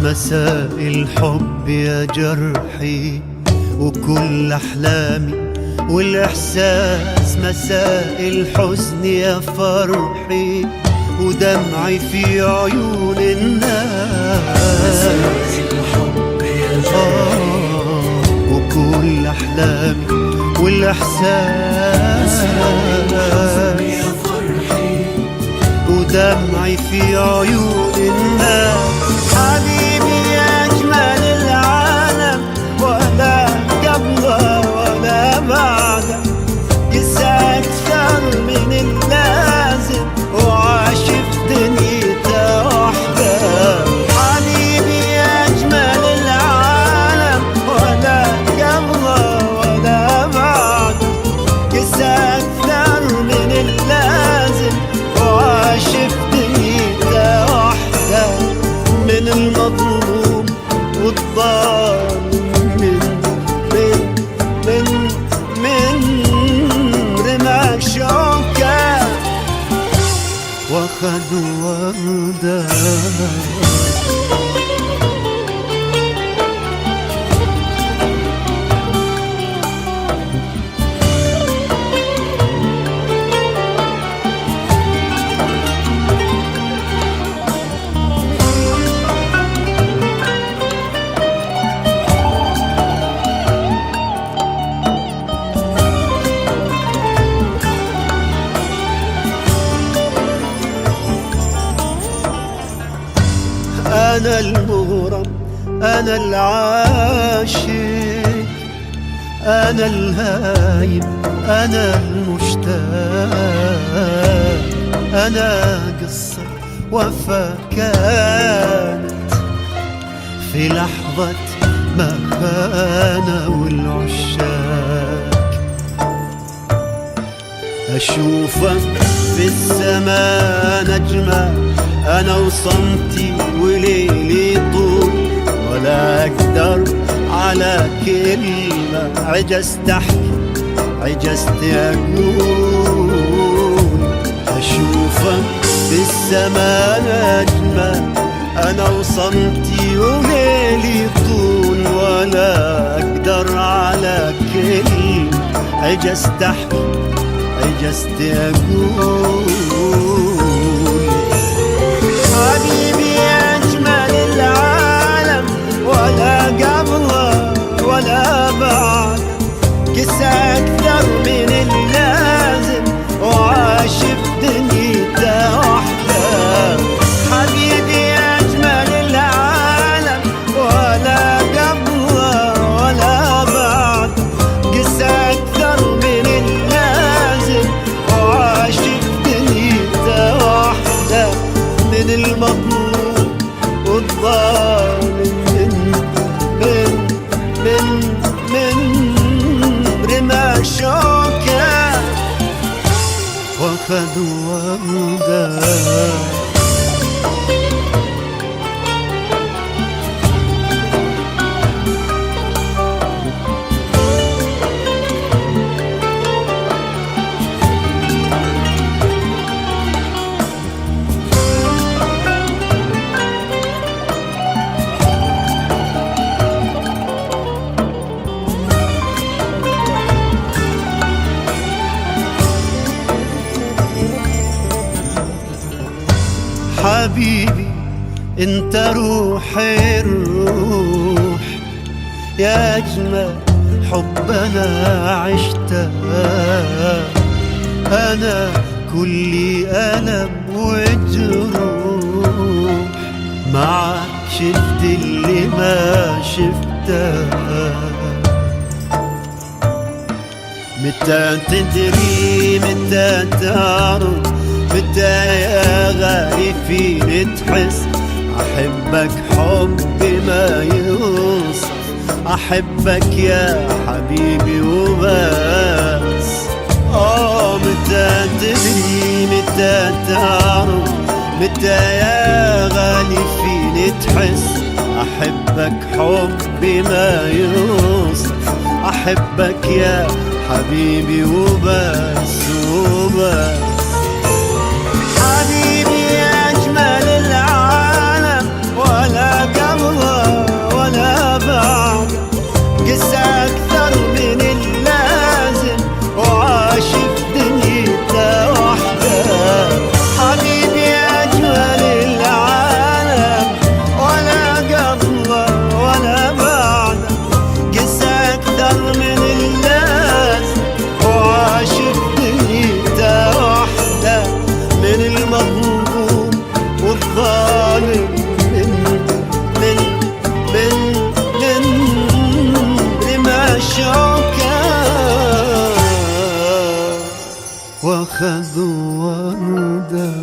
مساء الحب يا جرحي وكل أحلامي والإحساس، مساء الحزن يا فرحي ودمعي في عيون الناس، مساء الحب يا جرحي وكل أحلامي والإحساس، الحزن يا فرحي ودمعي في عيون الناس. حبيبي يا أجمل العالم، ولا قبله ولا بعده، قسى أكثر من اللازم وعاش في دنيته وحده. حبيبي يا أجمل العالم، ولا قبله ولا بعده، قسى أكثر من اللازم وعاش في دنيته وحده. من المظلوم والظالم، من رمى شوكه واخذ ورده. أنا المغرم، أنا العاشق، أنا الهايم، أنا المشتاق، أنا قصة وفا كانت في لحظة ما خانوا العشاق. أشوفك في السماء نجمة، أنا وصمتي وليلي طول، ولا أقدر على كلمة، عجزت أحكي عجزت أقول. أشوفك في السماء نجمة، أنا وصمتي وليلي طول، ولا أقدر على كلمة، عجزت أحكي عجزت أقول. حبيبي يا أجمل العالم، ولا قبله ولا بعد، قسى أكثر من اللازم وعاش في دنيته وحده. حبيبي يا أجمل العالم، ولا قبله ولا بعد، قسى أكثر من اللازم وعاش في دنيته وحده. من المظلوم والظالم، من رمى شوكه واخذ ورده. حبيبي انت روحي الروح، يا اجمل حب انا عشته. انا كلي الم وجروح، معك شفت اللي ما شفته. متى تدري متى تعرف، متى يا غالي فيني تحس، أحبك حب ما يوصف، أحبك يا حبيبي وبس. متى تدري متى تعرف، متى يا غالي فيني تحس، أحبك حب ما يوصف، أحبك يا حبيبي وبس وبس. حبيبي يا أجمل العالم، ولا قبل واخذ ورده